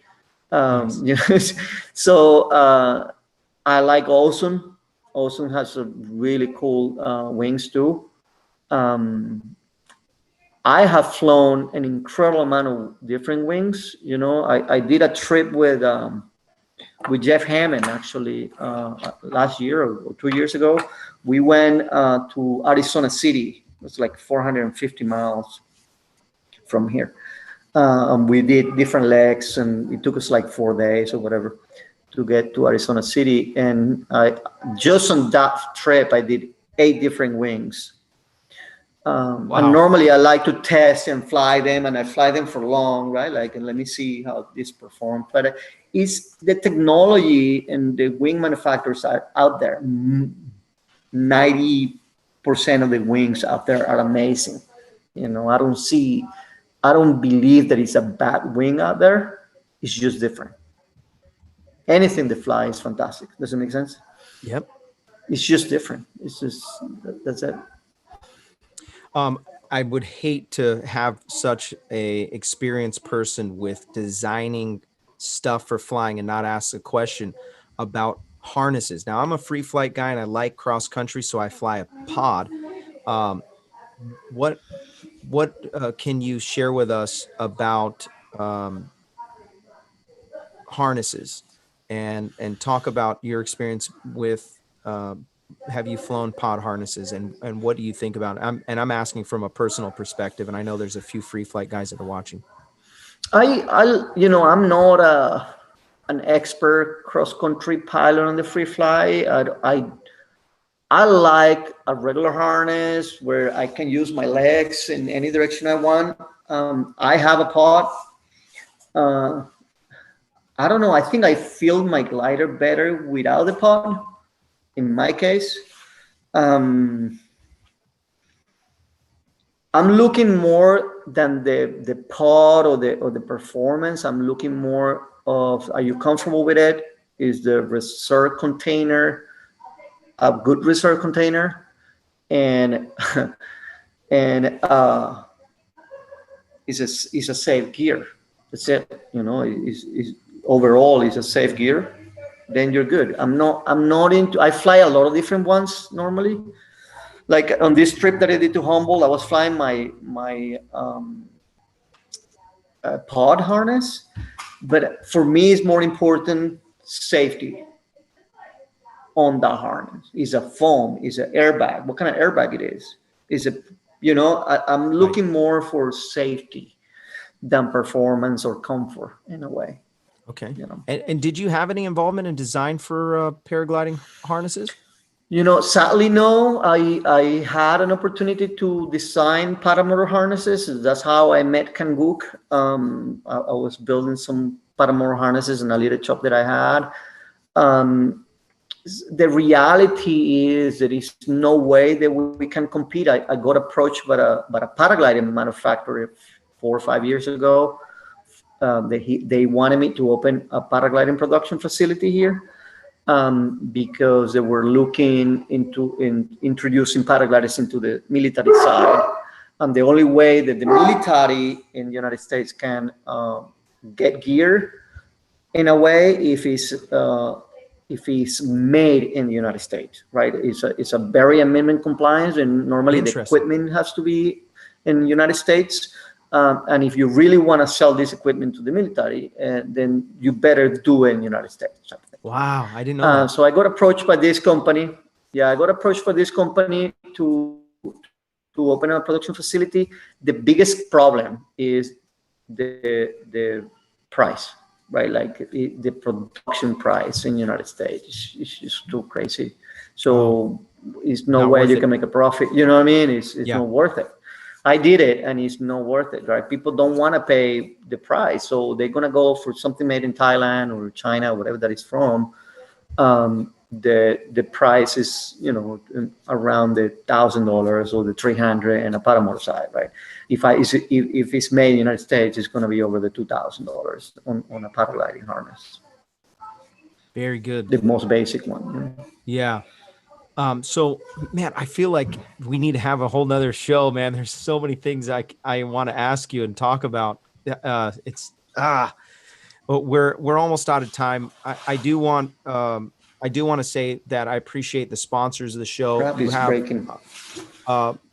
Nice. So I like Awesome. Awesome has a really cool wings too. I have flown an incredible amount of different wings. I did a trip with Jeff Hammond actually last year or 2 years ago. We went to Arizona City. It was like 450 miles from here. We did different legs, and it took us like 4 days or whatever to get to Arizona City. And just on that trip, I did 8 different wings. Wow. And normally I like to test and fly them, and I fly them for long, right? Like, and let me see how this performs. But it's the technology and the wing manufacturers are out there. 90% of the wings out there are amazing. I don't believe that it's a bad wing out there. It's just different. Anything that flies is fantastic. Does it make sense? Yep. It's just different. It's just, that's it. I would hate to have such a experienced person with designing stuff for flying and not ask a question about harnesses. Now, I'm a free flight guy and I like cross country, so I fly a pod. What can you share with us about harnesses and talk about your experience with have you flown pod harnesses, and what do you think about it? I'm asking from a personal perspective, and I know there's a few free flight guys that are watching. I'm not an expert cross-country pilot on the free fly. I like a regular harness where I can use my legs in any direction I want. I have a pod. I don't know. I think I feel my glider better without the pod. In my case, I'm looking more than the pod or the performance. I'm looking more of, are you comfortable with it? Is the reserve container a good reserve container? And is a safe gear. That's it. Is overall is a safe gear. Then you're good. I'm not into. I fly a lot of different ones normally. Like on this trip that I did to Humboldt, I was flying my pod harness, but for me, it's more important safety on the harness. Is a foam? Is an airbag? What kind of airbag it is? Is it? I'm looking more for safety than performance or comfort in a way. Okay. And did you have any involvement in design for paragliding harnesses? Sadly, no. I had an opportunity to design paramotor harnesses. That's how I met Kangook. I was building some paramotor harnesses in a little shop that I had. The reality is there is no way that we can compete. I got approached by a paragliding manufacturer 4 or 5 years ago. They wanted me to open a paragliding production facility here because they were looking into introducing paragliders into the military side. And the only way that the military in the United States can get gear in a way if it's made in the United States, right? It's a very amendment compliance, and normally the equipment has to be in the United States. And if you really want to sell this equipment to the military, then you better do it in the United States. Wow, I didn't know that. So I got approached by this company. Yeah, I got approached by this company to open a production facility. The biggest problem is the price, right? Like the production price in the United States is just too crazy. So it's no way you can make a profit. You know what I mean? It's not worth it. I did it, and it's not worth it, right? People don't want to pay the price, so they're gonna go for something made in Thailand or China, whatever that is from. The price is, you know, around the $1,000 or the $300 and a paramotor side, right? If it's made in the United States, it's going to be over the $2,000 on a paragliding harness. Very good. The most basic one. You know? Yeah. So man, I feel like we need to have a whole nother show, man. There's so many things I want to ask you and talk about. But we're almost out of time. I do want to say that I appreciate the sponsors of the show.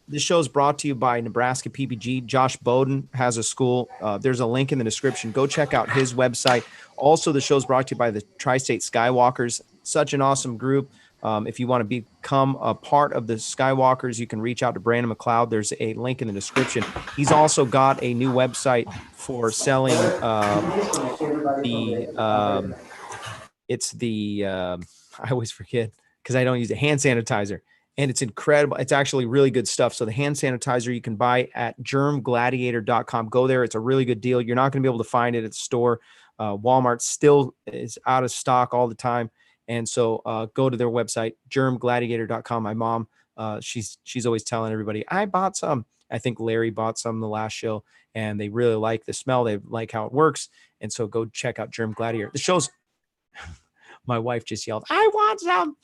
This show is brought to you by Nebraska PPG. Josh Bowden has a school. There's a link in the description. Go check out his website. Also, the show is brought to you by the Tri-State Skywalkers. Such an awesome group. If you want to become a part of the Skywalkers, you can reach out to Brandon McCloud. There's a link in the description. He's also got a new website for selling I always forget because I don't use it, hand sanitizer. And it's incredible. It's actually really good stuff. So the hand sanitizer you can buy at germgladiator.com. Go there. It's a really good deal. You're not going to be able to find it at the store. Walmart still is out of stock all the time. And so go to their website, germgladiator.com. My mom, she's always telling everybody, I bought some. I think Larry bought some the last show, and they really like the smell. They like how it works. And so go check out Germ Gladiator. The show's, my wife just yelled, I want some.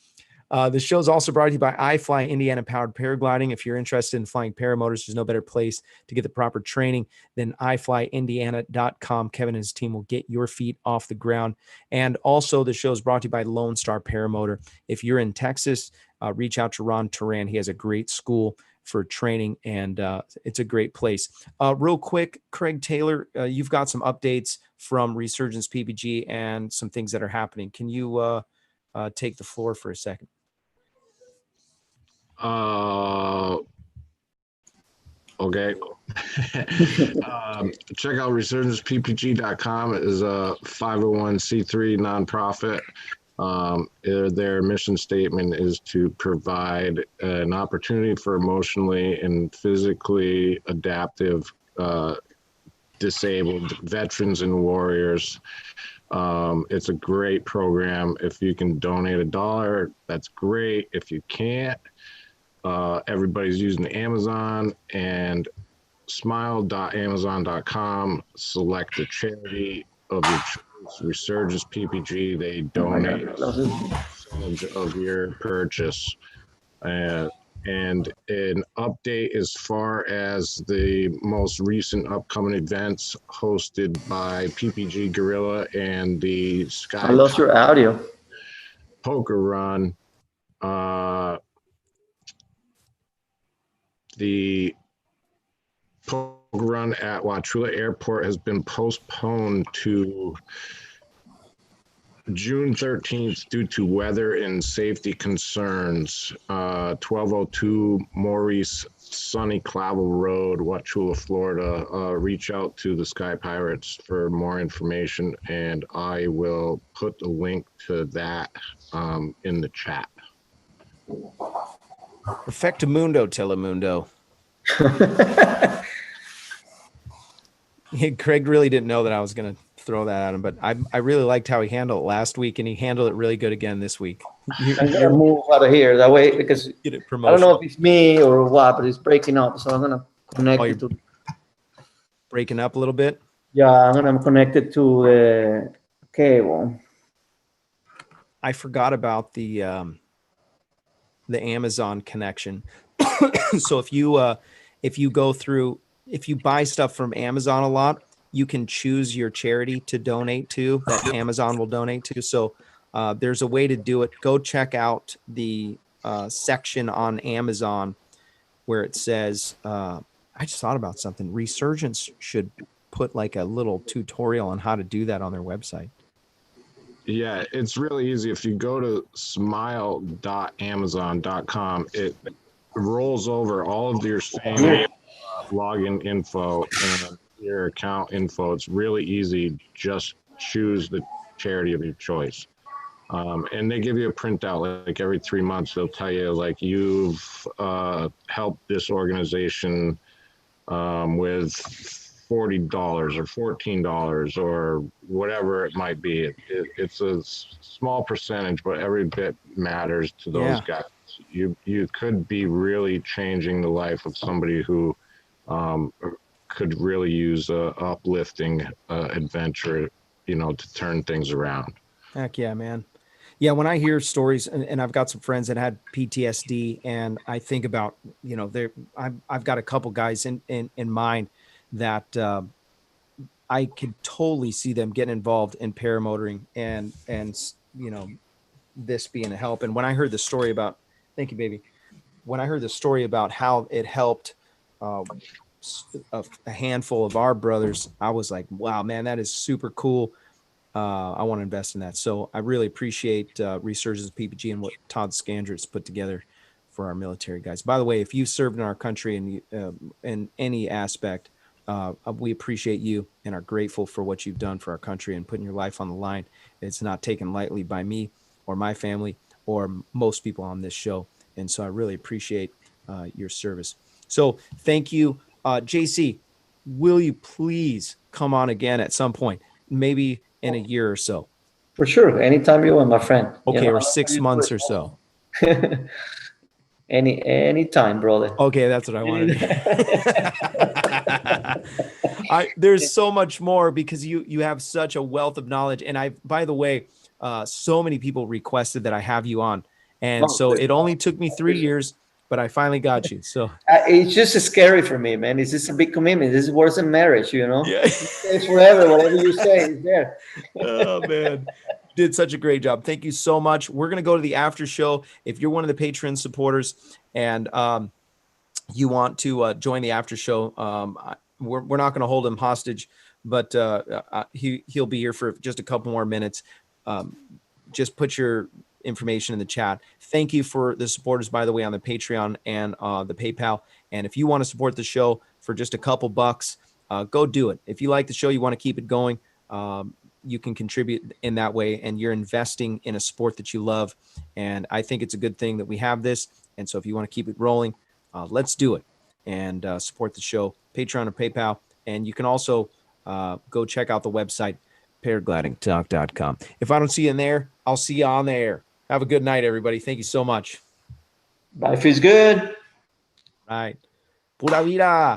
The show is also brought to you by iFly Indiana Powered Paragliding. If you're interested in flying paramotors, there's no better place to get the proper training than iflyindiana.com. Kevin and his team will get your feet off the ground. And also the show is brought to you by Lone Star Paramotor. If you're in Texas, reach out to Ron Turan. He has a great school for training, and it's a great place. Real quick, Craig Taylor, you've got some updates from Resurgence PPG and some things that are happening. Can you take the floor for a second? Okay. Check out resurgenceppg.com. It is a 501c3 nonprofit. Their mission statement is to provide an opportunity for emotionally and physically adaptive disabled veterans and warriors. It's a great program. If you can donate $1, that's great. If you can't, everybody's using Amazon, and smile.amazon.com. Select a charity of your choice. Resurgence PPG. They donate a percentage of your purchase. And an update as far as the most recent upcoming events hosted by PPG Gorilla and the Sky. I lost your audio. Poker Run. The poker run at Wauchula Airport has been postponed to June 13th due to weather and safety concerns. 1202 Maurice Sunny Clavel Road, Wauchula, Florida. Reach out to the Sky Pirates for more information, and I will put the link to that in the chat. Perfectamundo, Telemundo. Craig really didn't know that I was going to throw that at him, but I really liked how he handled it last week, and he handled it really good again this week. I'm going to move out of here that way because I don't know if it's me or what, but it's breaking up. So I'm going to connect it to. Breaking up a little bit? Yeah, I'm going to connect it to the cable. I forgot about the Amazon connection. So if you if you buy stuff from Amazon a lot, you can choose your charity to donate to that Amazon will donate to. So there's a way to do it. Go check out the section on Amazon where it says, I just thought about something. Resurgence should put like a little tutorial on how to do that on their website. Yeah, it's really easy. If you go to smile.amazon.com, it rolls over all of your same login info and your account info. It's really easy. Just choose the charity of your choice. And they give you a printout like every 3 months. They'll tell you like you've helped this organization with $40 or $14 or whatever it might be. It's a small percentage, but every bit matters to those guys. You could be really changing the life of somebody who could really use a uplifting adventure, to turn things around. Heck yeah, man. Yeah, when I hear stories, and I've got some friends that had PTSD, and I think about, I've got a couple guys in mind that I could totally see them getting involved in paramotoring and this being a help. And when I heard the story about, thank you, baby. When I heard the story about how it helped a handful of our brothers, I was like, wow, man, that is super cool. I want to invest in that. So I really appreciate Resurgence of PPG and what Todd Scandrett's put together for our military guys. By the way, if you served in our country and in any aspect, we appreciate you and are grateful for what you've done for our country and putting your life on the line. It's not taken lightly by me or my family or most people on this show. And so I really appreciate your service. So thank you. JC, will you please come on again at some point? Maybe in a year or so. For sure. Anytime you want, my friend. Okay, or 6 months or so. Anytime, brother. Okay, that's what I wanted. There's so much more because you have such a wealth of knowledge. And by the way, so many people requested that I have you on. And so it only took me 3 years, but I finally got you. So it's just scary for me, man. It's just a big commitment. This is worse than marriage, Yeah. It stays forever. Whatever you say is there. Oh, man. Did such a great job. Thank you so much. We're going to go to the after show. If you're one of the Patreon supporters and you want to join the after show, we're not going to hold him hostage, but he'll be here for just a couple more minutes. Just put your information in the chat. Thank you for the supporters, by the way, on the Patreon and the PayPal. And if you want to support the show for just a couple bucks, go do it. If you like the show, you want to keep it going, you can contribute in that way, and you're investing in a sport that you love. And I think it's a good thing that we have this. And so if you want to keep it rolling, let's do it and support the show, Patreon or PayPal. And you can also go check out the website, paraglidingtalk.com. If I don't see you in there, I'll see you on there. Have a good night, everybody. Thank you so much. Life is good. All right. Pura vida.